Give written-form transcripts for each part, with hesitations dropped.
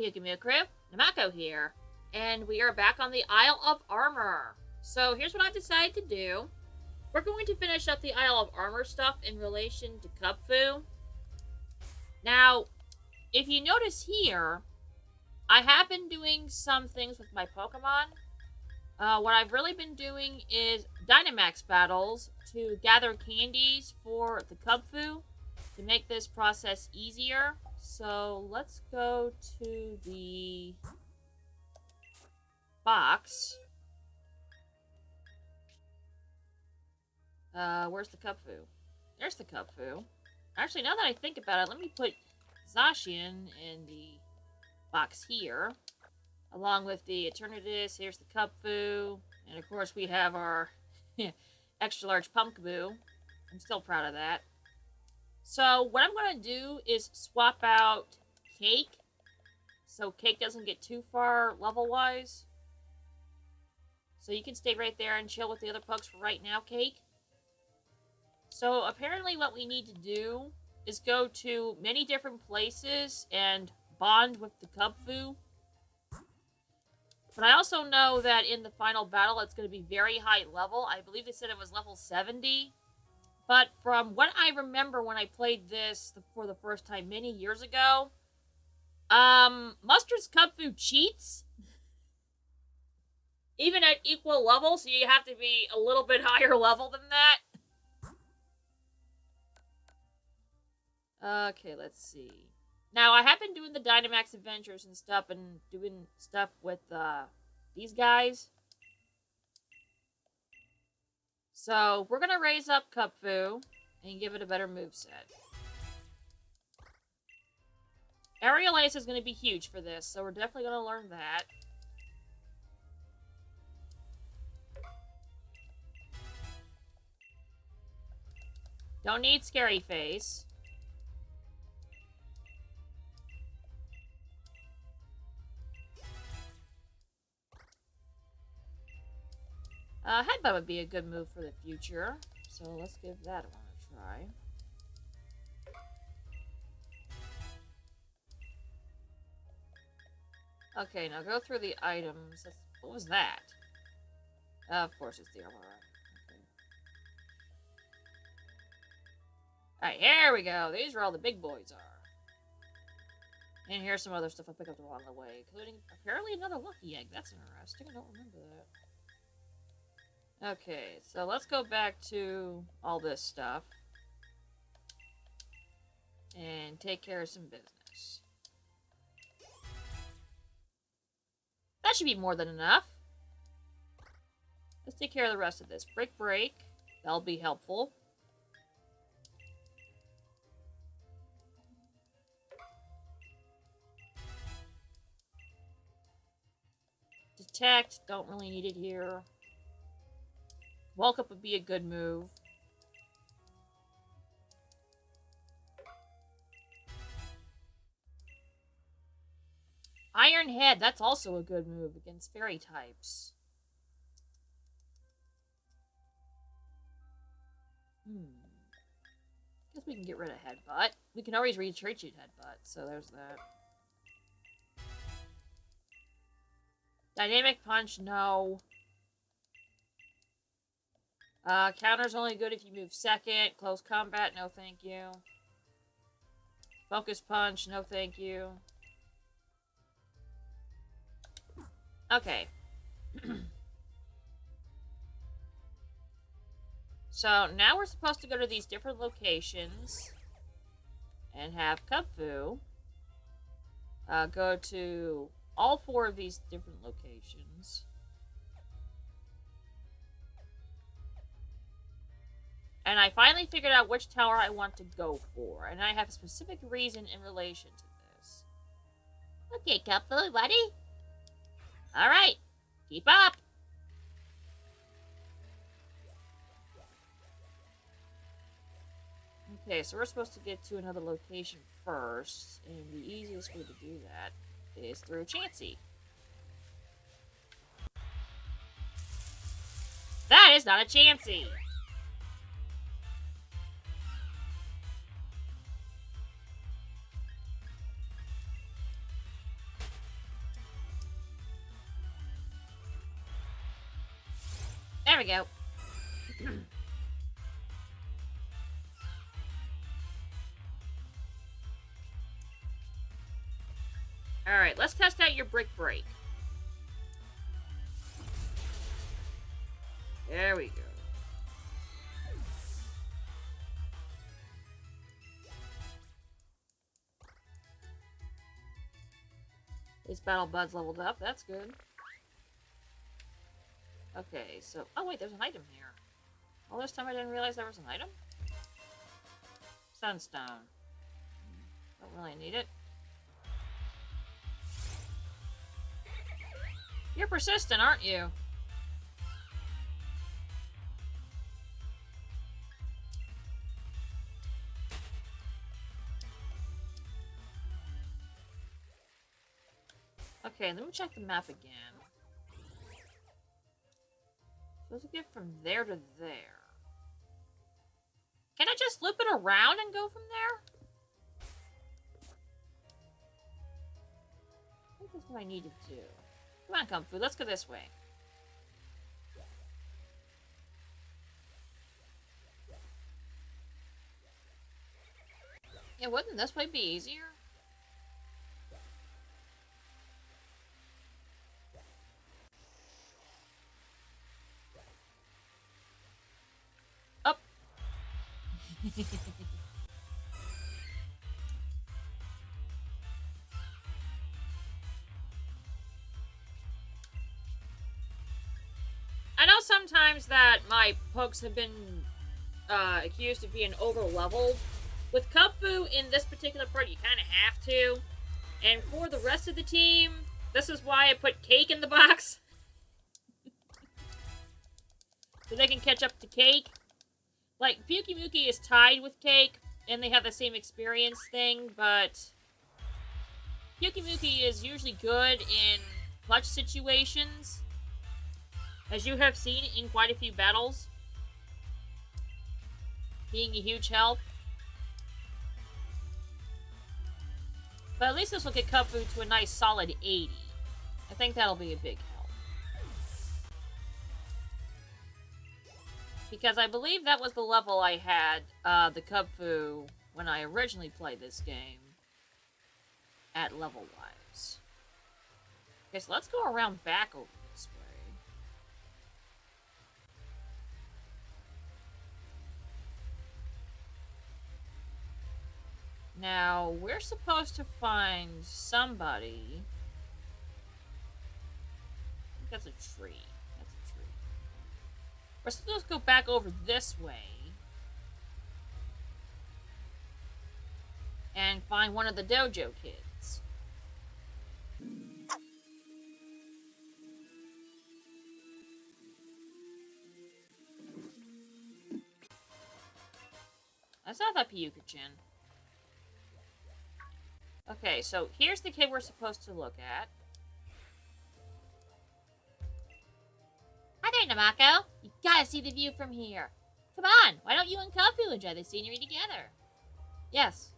Pyukumukrew, Namako here, and we are back on the Isle of Armor. So here's what I've decided to do. We're going to finish up the Isle of Armor stuff in relation to Kubfu. Now, if you notice here, I have been doing some things with my Pokemon. What I've really been doing is Dynamax battles to gather candies for the Kubfu to make this process easier. So let's go to the box. Where's the Kubfu? There's the Kubfu. Actually, now that I think about it, let me put Zacian in the box here, along with the Eternatus. Here's the Kubfu, and of course we have our extra large Pumpkaboo. I'm still proud of that. So what I'm going to do is swap out Cake, so Cake doesn't get too far level-wise. So you can stay right there and chill with the other pugs for right now, Cake. So apparently what we need to do is go to many different places and bond with the Kubfu. But I also know that in the final battle it's going to be very high level. I believe they said it was level 70. But from what I remember when I played this for the first time many years ago, Mustard's Kubfu cheats. Even at equal level, so you have to be a little bit higher level than that. Okay, let's see. Now, I have been doing the Dynamax Adventures and stuff, and doing stuff with, these guys. So, we're gonna raise up Kubfu and give it a better moveset. Aerial Ace is gonna be huge for this, so we're definitely gonna learn that. Don't need Scary Face. Headbutt would be a good move for the future, so let's give that one a try. Okay, now go through the items. What was that? Of course it's the armor. Okay. Alright, here we go. These are all the big boys are. And here's some other stuff I picked up along the way, including apparently another lucky egg. That's interesting. I don't remember that. Okay, so let's go back to all this stuff and take care of some business. That should be more than enough. Let's take care of the rest of this. Break. That'll be helpful. Detect, don't really need it here. Walk up would be a good move. Iron Head, that's also a good move against fairy types. Guess we can get rid of Headbutt. We can always retreat Headbutt, so there's that. Dynamic Punch, no. Counter's only good if you move second. Close combat, no thank you. Focus Punch, no thank you. Okay. So, now we're supposed to go to these different locations and have Kubfu go to all 4 of these different locations. And I finally figured out which tower I want to go for. And I have a specific reason in relation to this. Okay, Kubfu, buddy. Alright. Keep up. Okay, so we're supposed to get to another location first. And the easiest way to do that is through Chansey. That is not a Chansey. There we go. Alright, let's test out your brick break. There we go. These battle buds leveled up. That's good. Okay, so... Oh, wait, there's an item here. All this time I didn't realize there was an item? Sunstone. Don't really need it. You're persistent, aren't you? Okay, let me check the map again. Supposed to get from there to there. Can I just loop it around and go from there? I think that's what I need to do. Come on, Kubfu, let's go this way. Yeah, wouldn't this way be easier? Up. I know sometimes that my pokes have been accused of being over-leveled. With Kubfu, in this particular part, you kind of have to. And for the rest of the team, this is why I put Cake in the box. So they can catch up to Cake. Like, Pyukumukrew is tied with Cake, and they have the same experience thing, but Pyukumukrew is usually good in clutch situations, as you have seen in quite a few battles, being a huge help. But at least this will get Kubfu to a nice solid 80. I think that'll be a big help. Because I believe that was the level I had the Kubfu when I originally played this game at level-wise. Okay, so let's go around back over this way. Now, we're supposed to find somebody. I think that's a tree. That's a tree. We're supposed to go back over this way and find one of the dojo kids. That's not that Pyukumukrew. Okay, so here's the kid we're supposed to look at. Hi there, Namako. You gotta see the view from here. Come on, why don't you and Kubfu enjoy the scenery together? Yes.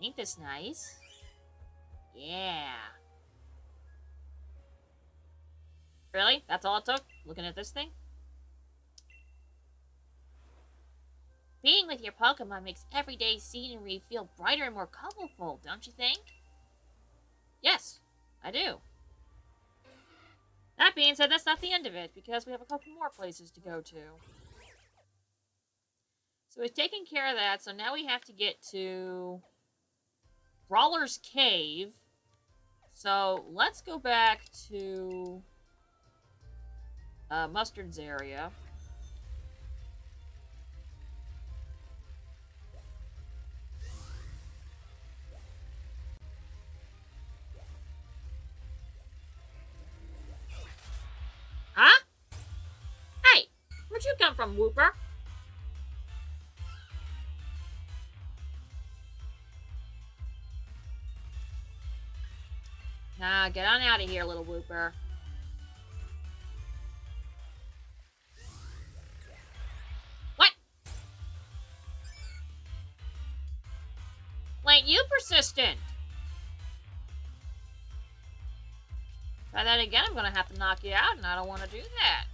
Ain't this nice? Yeah. Really? That's all it took? Looking at this thing? Being with your Pokemon makes everyday scenery feel brighter and more colorful, don't you think? Yes, I do. That being said, that's not the end of it, because we have a couple more places to go to. So we've taken care of that, so now we have to get to Brawler's Cave. So let's go back to Mustard's area. Huh? Hey, where'd you come from, Whooper? Nah, get on out of here, little Whooper. What? Like, you persistent. Try that again, I'm gonna have to knock you out, and I don't want to do that.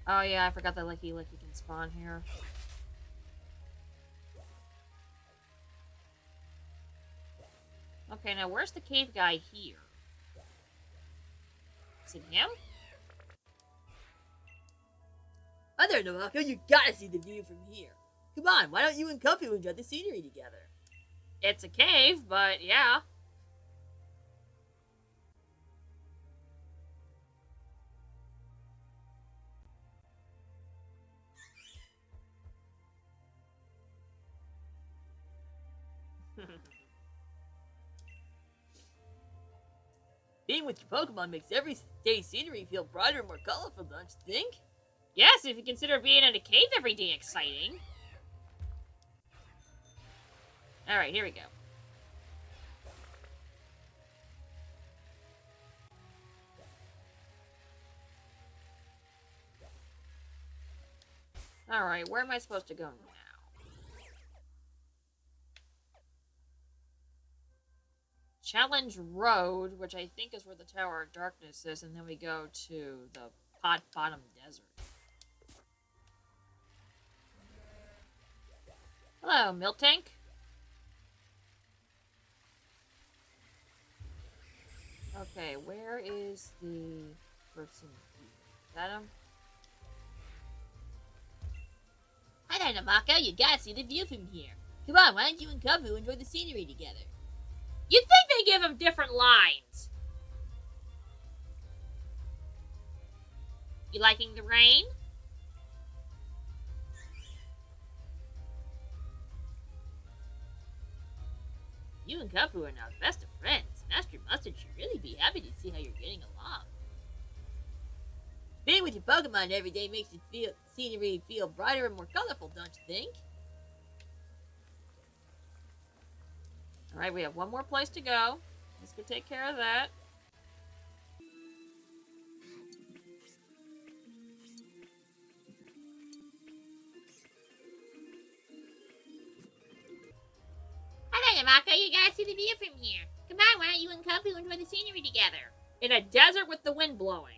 Oh yeah, I forgot that Licky can spawn here. Okay, now where's the cave guy here? Is it him? Hi there, Namako. You gotta see the view from here. Come on, why don't you and Kubfu enjoy the scenery together? It's a cave, but yeah. Being with your Pokemon makes every day scenery feel brighter and more colorful, don't you think? Yes, if you consider being in a cave every day exciting. Alright, here we go. Alright, where am I supposed to go now? Challenge Road, which I think is where the Tower of Darkness is, and then we go to the Pot Bottom Desert. Hello, Miltank. Okay, where is the person here? Is that him? Hi there, Namako. You gotta see the view from here. Come on, why don't you and Kubfu enjoy the scenery together? You'd think they give him different lines. You liking the rain? You and Kubfu are now best of friends. Master Mustard should really be happy to see how you're getting along. Being with your Pokemon every day makes the scenery feel brighter and more colorful, don't you think? Alright, we have one more place to go. Let's go take care of that. Hi there, Namako. You gotta see the view from here. Come on, why don't you and Kubfu enjoy the scenery together? In a desert with the wind blowing.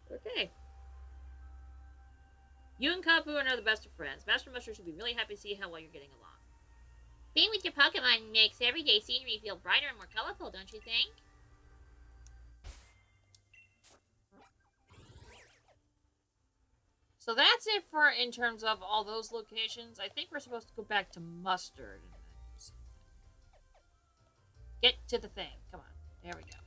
Okay. You and Kubfu are now the best of friends. Master Mustard should be really happy to see how well you're getting along. Being with your Pokemon makes everyday scenery feel brighter and more colorful, don't you think? So that's it for in terms of all those locations. I think we're supposed to go back to Mustard. Get to the thing. Come on. There we go.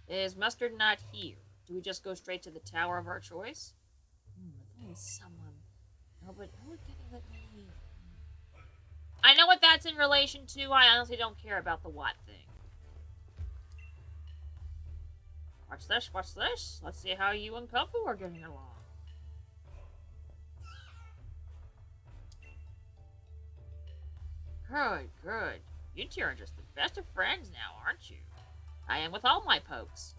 Is Mustard not here? Do we just go straight to the tower of our choice? If only someone... No, but who would let me... I know what that's in relation to. I honestly don't care about the what thing. Watch this, watch this. Let's see how you and Kubfu are getting along. Good, good. You two are just the best of friends now, aren't you? I am with all my pokes.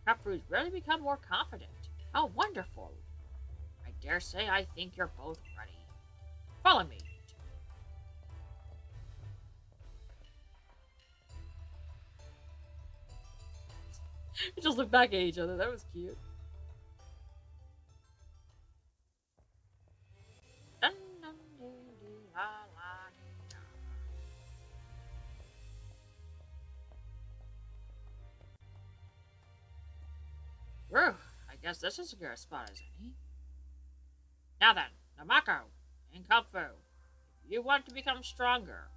Kubfu's really become more confident. How wonderful. I dare say I think you're both ready. Follow me. We just looked back at each other. That was cute. Whew, I guess this is as good a spot as any. Now then, Namako and Kubfu, if you want to become stronger,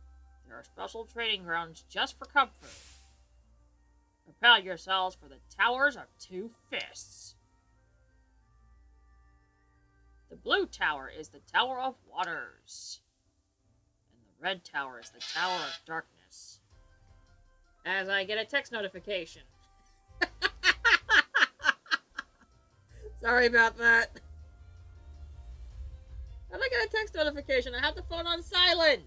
there are special training grounds just for Kubfu. Prepare yourselves for the Towers of Two Fists. The blue tower is the Tower of Waters. And the red tower is the Tower of Darkness. As I get a text notification. Sorry about that. How'd I get a text notification? I had the phone on silent.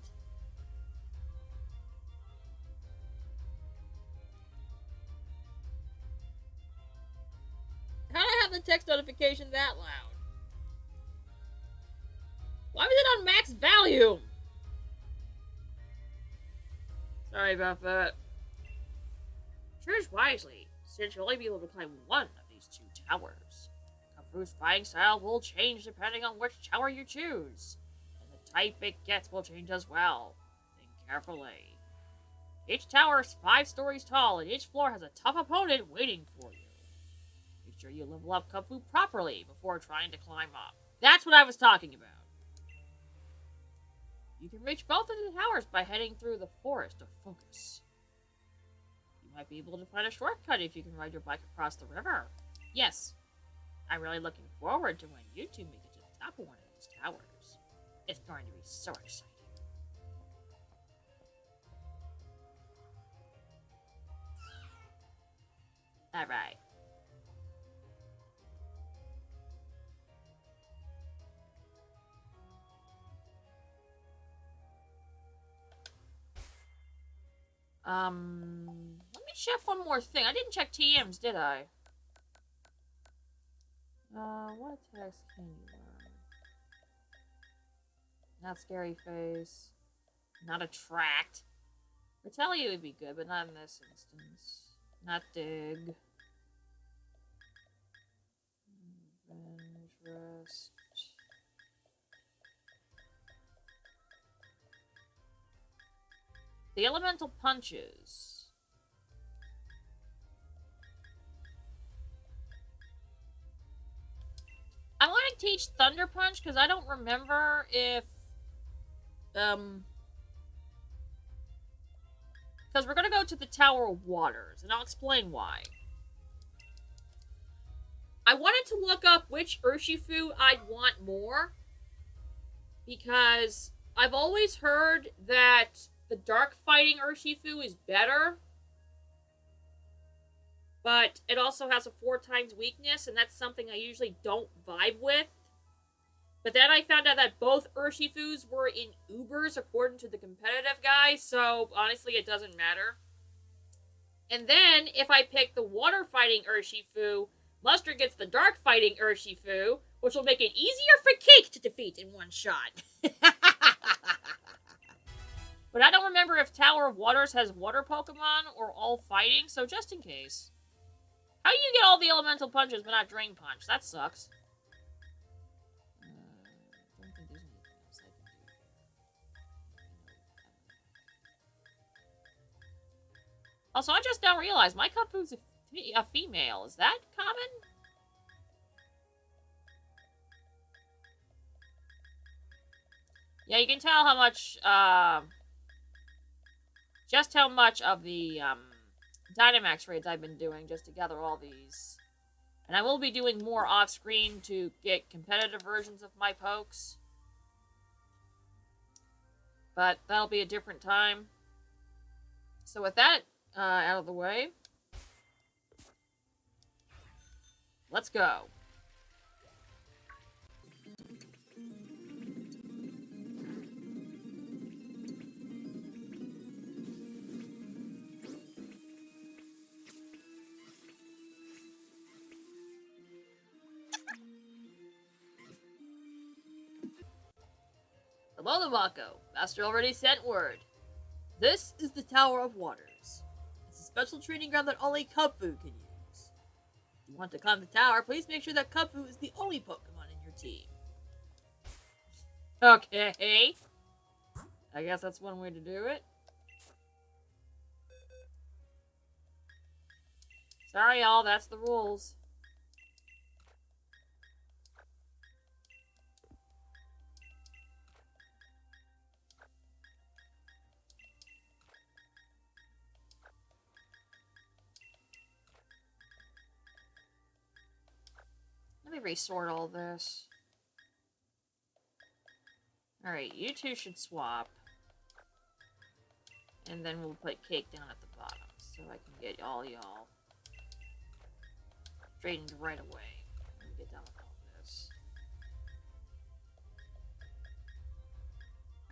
How did I have the text notification that loud? Why was it on max volume? Sorry about that. Choose wisely, since you'll only be able to climb one of these 2 towers. Kubfu's fighting style will change depending on which tower you choose, and the type it gets will change as well. Think carefully. Each tower is 5 stories tall, and each floor has a tough opponent waiting for you. Make sure you level up Kubfu properly before trying to climb up. That's what I was talking about. You can reach both of the towers by heading through the Forest of Focus. You might be able to find a shortcut if you can ride your bike across the river. Yes, I'm really looking forward to when you two make it to the top of one of these towers. It's going to be so exciting. Alright. Let me check one more thing. I didn't check TMs, did I? What attacks can you learn? Not Scary Face. Not Attract. Retaliate would be good, but not in this instance. Not Dig. Revenge, Rest. The Elemental Punches. I want to teach Thunder Punch because I don't remember if because we're gonna go to the Tower of Waters, and I'll explain why. I wanted to look up which Urshifu I'd want more because I've always heard that the dark fighting Urshifu is better, but it also has a 4 times weakness, and that's something I usually don't vibe with. But then I found out that both Urshifus were in Ubers according to the competitive guy, so honestly it doesn't matter. And then if I pick the water fighting Urshifu, Mustard gets the dark fighting Urshifu, which will make it easier for Cake to defeat in one shot. But I don't remember if Tower of Waters has water Pokemon or all fighting, so just in case. How do you get all the elemental punches but not Drain Punch? That sucks. I don't think there's anything else I can do here. Also, I just now realized my Kubfu's a female. Is that common? Yeah, you can tell how much, just how much of the, Dynamax raids I've been doing just to gather all these. And I will be doing more off-screen to get competitive versions of my pokes. But that'll be a different time. So with that out of the way, let's go. Hello, Namako. Master already sent word. This is the Tower of Waters. It's a special training ground that only Kubfu can use. If you want to climb the tower, please make sure that Kubfu is the only Pokemon in your team. Okay. I guess that's one way to do it. Sorry, y'all. That's the rules. Let me resort all this. Alright, you two should swap. And then we'll put Cake down at the bottom, so I can get all y'all straightened right away. Let me get done with all this.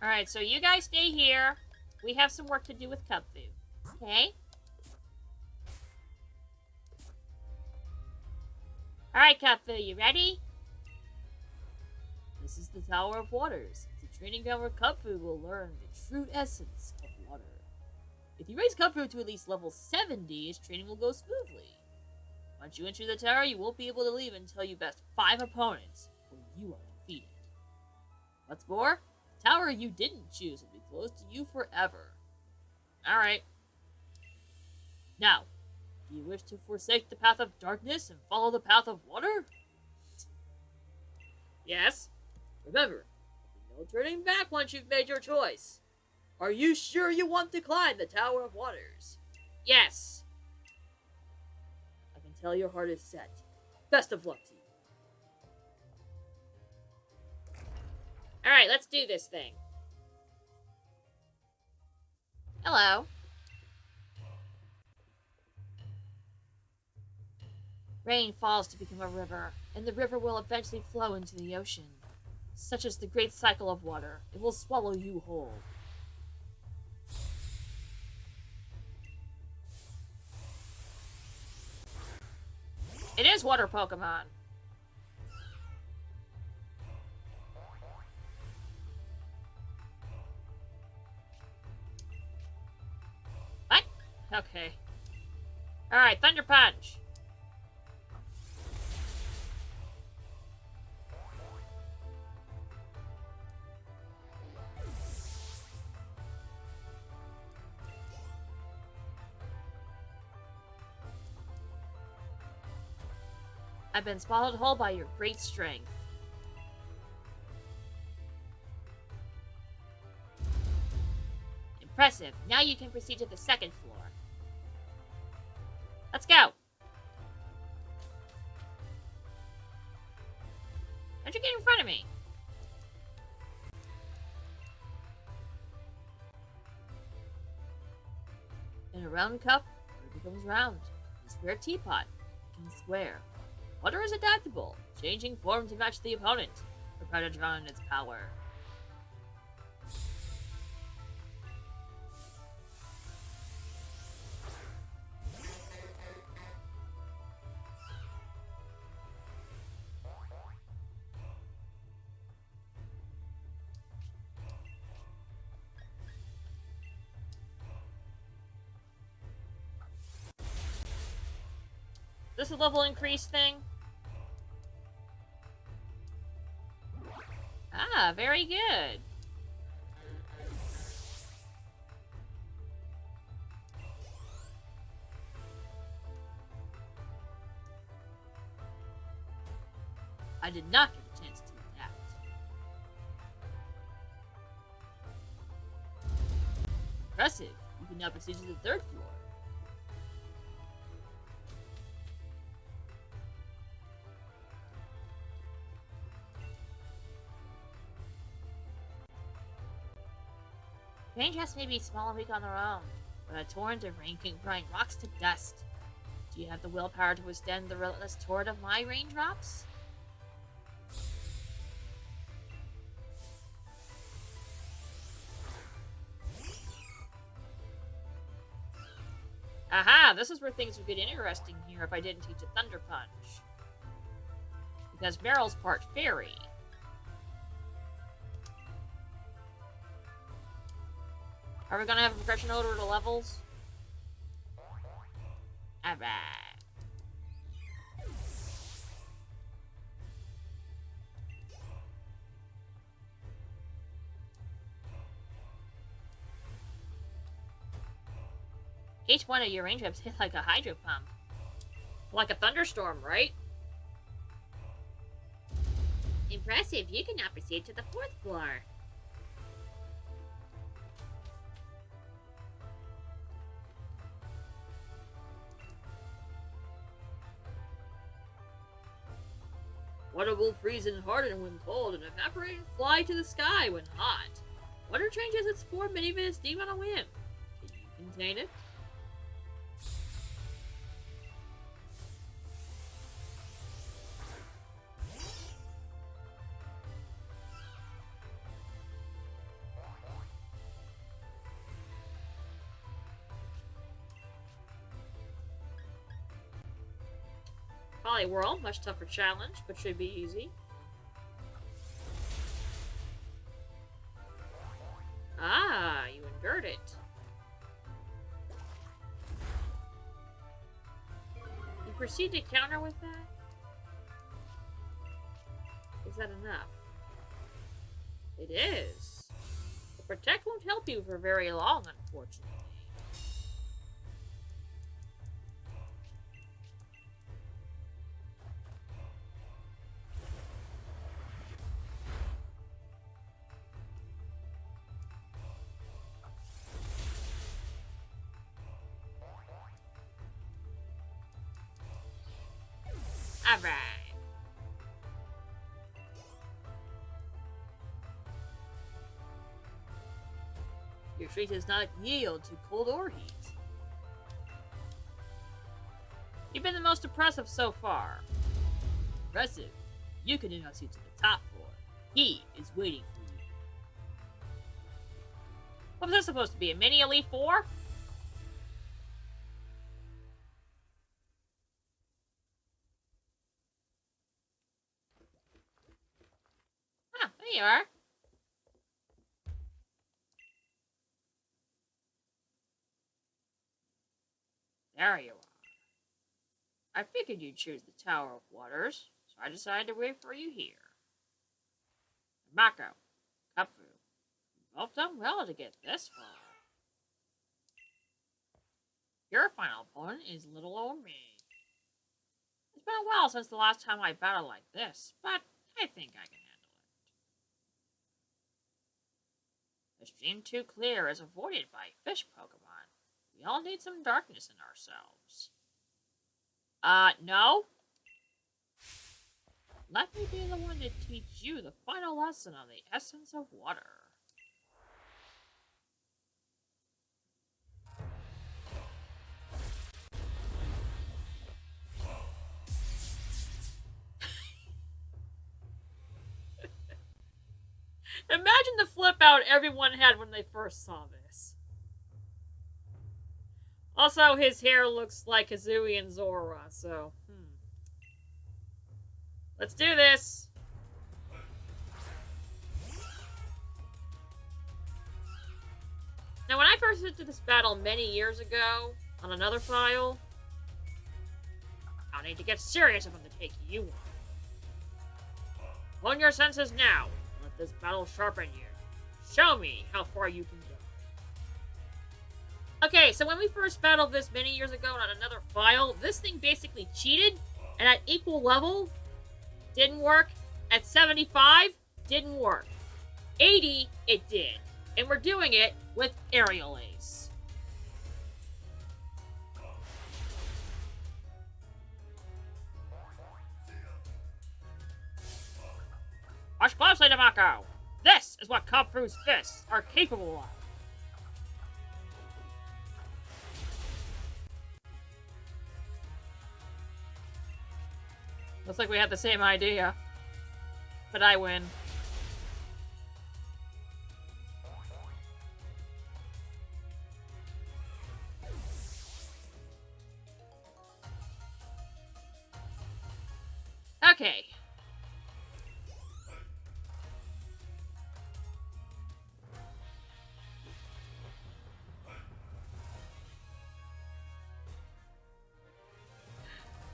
Alright, so you guys stay here. We have some work to do with Kubfu. Okay? Alright, Kubfu, you ready? This is the Tower of Waters. It's a training ground where Kubfu will learn the true essence of water. If you raise Kubfu to at least level 70, his training will go smoothly. Once you enter the tower, you won't be able to leave until you best 5 opponents, or you are defeated. What's more, the tower you didn't choose will be closed to you forever. Alright. Now, do you wish to forsake the path of darkness and follow the path of water? Yes. Remember, there'll be no turning back once you've made your choice. Are you sure you want to climb the Tower of Waters? Yes. I can tell your heart is set. Best of luck to you. Alright, let's do this thing. Hello. Rain falls to become a river, and the river will eventually flow into the ocean. Such is the great cycle of water. It will swallow you whole. It is water Pokemon. What? Okay. Alright, Thunder Punch. I've been swallowed whole by your great strength. Impressive. Now you can proceed to the second floor. Let's go. How'd you get in front of me? In a round cup, water becomes round. In a square teapot becomes square. Water is adaptable, changing form to match the opponent, prepared to drown in its power. This is a level increase thing. Ah, very good. I did not get a chance to adapt. Impressive. You can now proceed to the third floor. Rain drops may be small and weak on their own, but a torrent of rain can grind rocks to dust. Do you have the willpower to withstand the relentless torrent of my raindrops? Aha! This is where things would get interesting here if I didn't teach a Thunder Punch. Because Meryl's part fairy. Are we gonna have a progression order to levels? Alright. Each one of your raindrops hit like a hydro pump. Like a thunderstorm, right? Impressive. You can now proceed to the fourth floor. Water will freeze and harden when cold and evaporate and fly to the sky when hot. Water changes its form and even its steam on a whim. Can you contain it? Poliwhirl, much tougher challenge, but should be easy. Ah, you endured it. You proceed to counter with that? Is that enough? It is. The Protect won't help you for very long, unfortunately. Alright. Your tree does not yield to cold or heat. You've been the most impressive so far. Impressive? You can announce you to the top floor. He is waiting for you. What was this supposed to be? A mini Elite Four? Ah, there you are. There you are. I figured you'd choose the Tower of Waters, so I decided to wait for you here. Mako, Kubfu, you've both done well to get this far. Your final opponent is little old me. It's been a while since the last time I battled like this, but I think I can handle it. The stream too clear is avoided by fish Pokemon. We all need some darkness in ourselves. No? Let me be the one to teach you the final lesson on the essence of water. Imagine the flip out everyone had when they first saw this. Also, his hair looks like Kazooie and Zora, so... Let's do this! Now, when I first went to this battle many years ago, on another file, I'll need to get serious if I'm to take you on. Hone your senses now. Let this battle sharpen you. Show me how far you can go. Okay, so when we first battled this many years ago on another file, this thing basically cheated, and at equal level, didn't work. At 75, didn't work. 80, it did. And we're doing it with Aerial Ace. Watch closely, Namako! This is what Kubfu's fists are capable of. Looks like we had the same idea. But I win. Okay.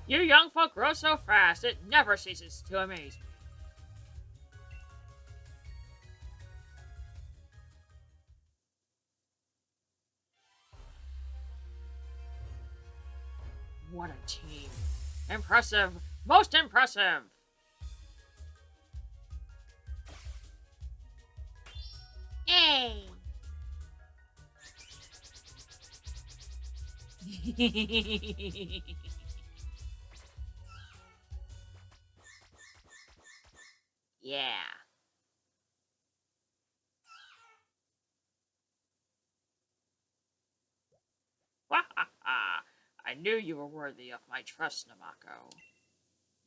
You young folk grow so fast, it never ceases to amaze me. What a team. Impressive. Most impressive. Hey. Yeah. Wahaha! I knew you were worthy of my trust, Namako.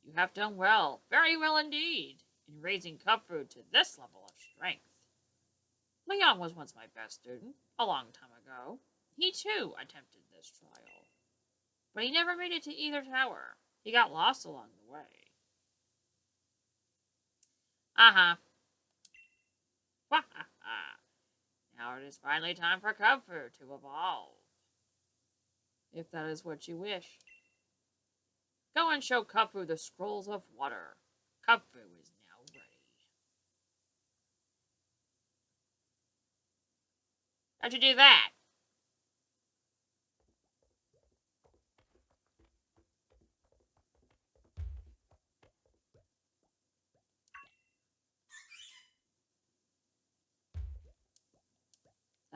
You have done well, very well indeed, in raising Kubfu to this level of strength. Leon was once my best student, a long time ago. He too attempted this trial. But he never made it to either tower. He got lost along the way. Uh-huh. Now it is finally time for Kubfu to evolve. If that is what you wish. Go and show Kubfu the scrolls of water. Kubfu is now ready. How'd you do that?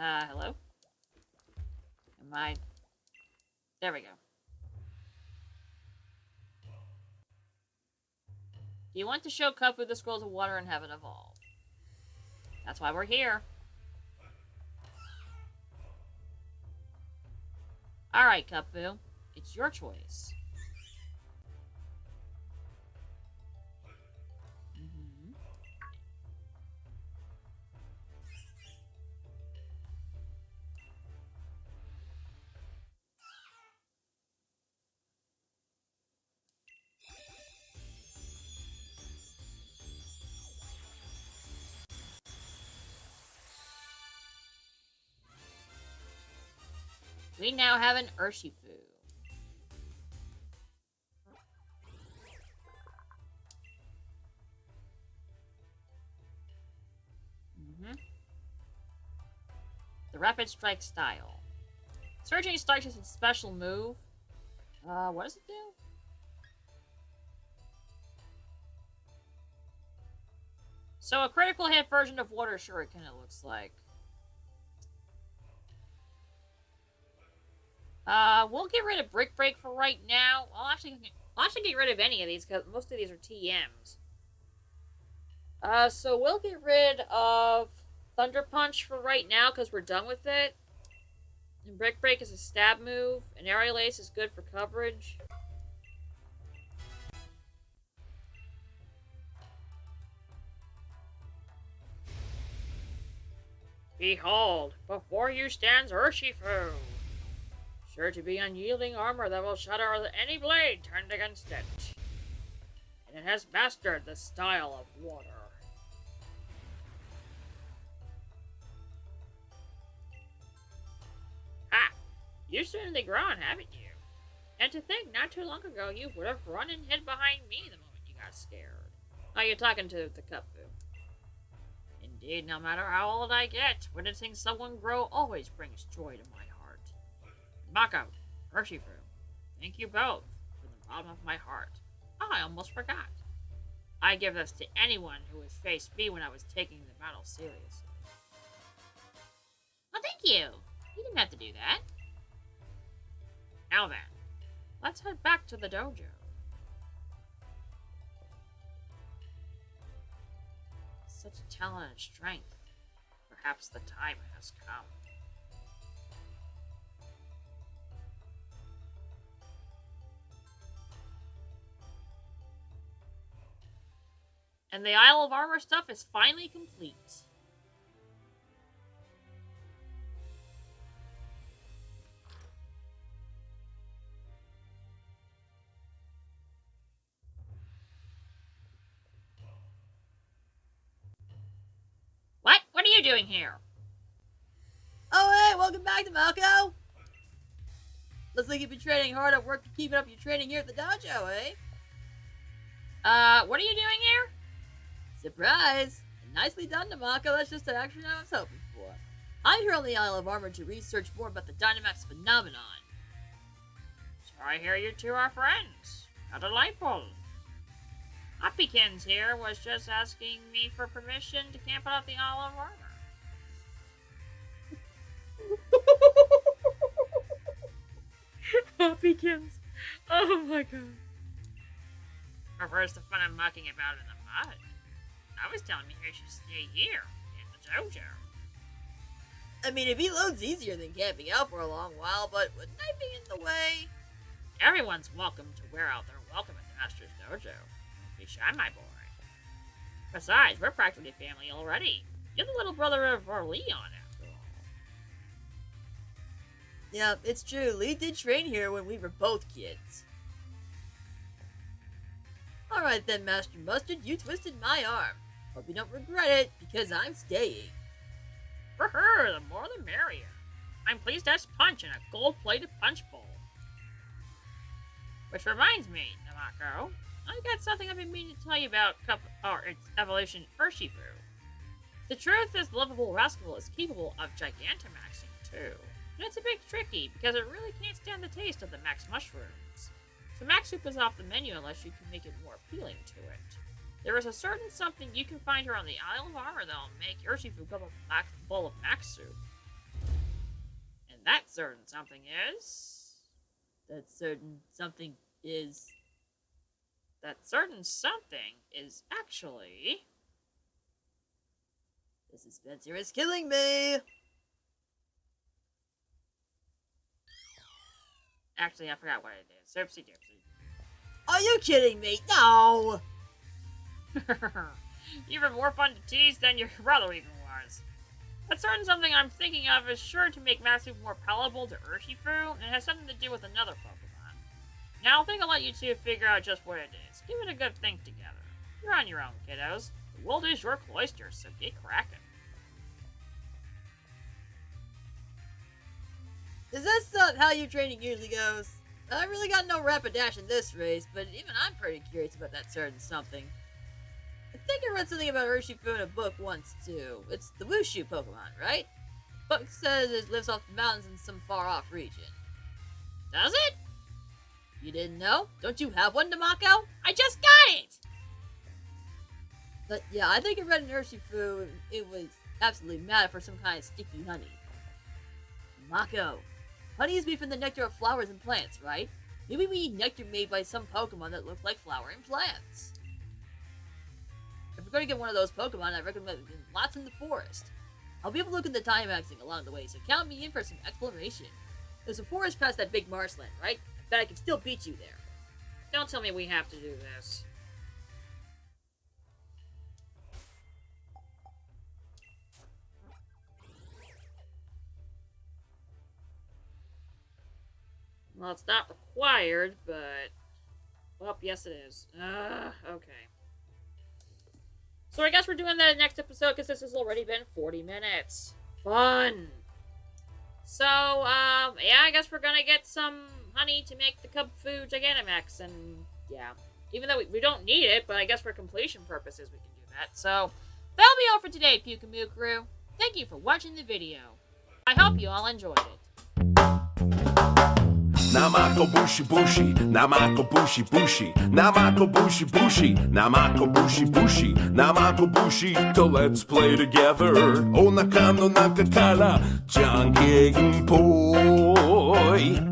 Hello? Am I... There we go. Do you want to show Kubfu the scrolls of water and have it evolve? That's why we're here. Alright, Kubfu. It's your choice. We now have an Urshifu. The Rapid Strike style. Surging Strike is its special move. What does it do? So a critical hit version of Water Shuriken, it looks like. We'll get rid of Brick Break for right now. I'll actually get rid of any of these because most of these are TMs. So we'll get rid of Thunder Punch for right now because we're done with it. And Brick Break is a stab move, and Aerial Ace is good for coverage. Behold, before you stands Urshifu. Sure to be unyielding armor that will shatter any blade turned against it. And it has mastered the style of water. Ha! You've certainly grown, haven't you? And to think, not too long ago, you would have run and hid behind me the moment you got scared. Oh, you're talking to the Kubfu. Indeed, no matter how old I get, witnessing someone grow always brings joy to my heart. Mako, Urshifu, thank you both from the bottom of my heart. Oh, I almost forgot. I give this to anyone who has faced me when I was taking the battle seriously. Well, thank you. You didn't have to do that. Now then, let's head back to the dojo. Such a talent and strength. Perhaps the time has come. And the Isle of Armor stuff is finally complete. What? What are you doing here? Oh, hey, welcome back to Mako. Looks like you've been training hard at work to keep up your training here at the dojo, eh? What are you doing here? Surprise! Nicely done, Namako. That's just the action I was hoping for. I'm here on the Isle of Armor to research more about the Dynamax phenomenon. So I hear you two are friends. How delightful. Hoppykins here was just asking me for permission to camp out the Isle of Armor. Hoppykins. Oh my god. Prefers the fun of mucking about in the mud. I was telling me he should stay here, in the dojo. I mean, if he loads easier than camping out for a long while, but wouldn't I be in the way? Everyone's welcome to wear out their welcome at the Master's dojo. Don't be shy, my boy. Besides, we're practically family already. You're the little brother of our Leon, after all. Yeah, it's true. Lee did train here when we were both kids. Alright then, Master Mustard, you twisted my arm. Hope you don't regret it, because I'm staying. For her, the more the merrier. I'm pleased to have punch in a gold-plated punch bowl. Which reminds me, Namako, I got something I've been meaning to tell you about its evolution, Urshifu. The truth is, the lovable rascal is capable of Gigantamaxing, too. And it's a bit tricky, because it really can't stand the taste of the max mushrooms. So max soup is off the menu unless you can make it more appealing to it. There is a certain something you can find here on the Isle of Armor that'll make Urshifu go a bowl of max soup. And that certain something is... That certain something is actually... The suspense here is killing me! Actually, I forgot what it is. Oopsie doopsie. Are you kidding me? No! Even more fun to tease than your brother even was. That certain something I'm thinking of is sure to make Max Soup more palatable to Urshifu, and it has something to do with another Pokemon. Now I think I'll let you two figure out just what it is. Give it a good think together. You're on your own, kiddos. The world is your cloister, so get cracking. Is this how your training usually goes? I really got no rapidash in this race, but even I'm pretty curious about that certain something. I think I read something about Urshifu in a book once, too. It's the Wushu Pokemon, right? The book says it lives off the mountains in some far-off region. Does it? You didn't know? Don't you have one, Namako? I just got it! But yeah, I think I read in Urshifu it was absolutely mad for some kind of sticky honey. Namako, honey is made from the nectar of flowers and plants, right? Maybe we need nectar made by some Pokemon that look like flowering plants. If we're going to get one of those Pokemon, I recommend lots in the forest. I'll be able to look into time-axing along the way, so count me in for some exploration. There's a forest past that big marshland, right? I bet I can still beat you there. Don't tell me we have to do this. Well, it's not required, but... Well, yes it is. Okay. So I guess we're doing that next episode, because this has already been 40 minutes. Fun! So, yeah, I guess we're gonna get some honey to make the Kubfu Gigantamax, and, yeah. Even though we don't need it, but I guess for completion purposes we can do that. So, that'll be all for today, Pyukumukrew. Thank you for watching the video. I hope you all enjoyed it. Namako bushi bushi, Namako bushi bushi, Namako bushi bushi, Namako bushi bushi, Namako bushi. So let's play together. Onaka no naka kara, Jangen poi.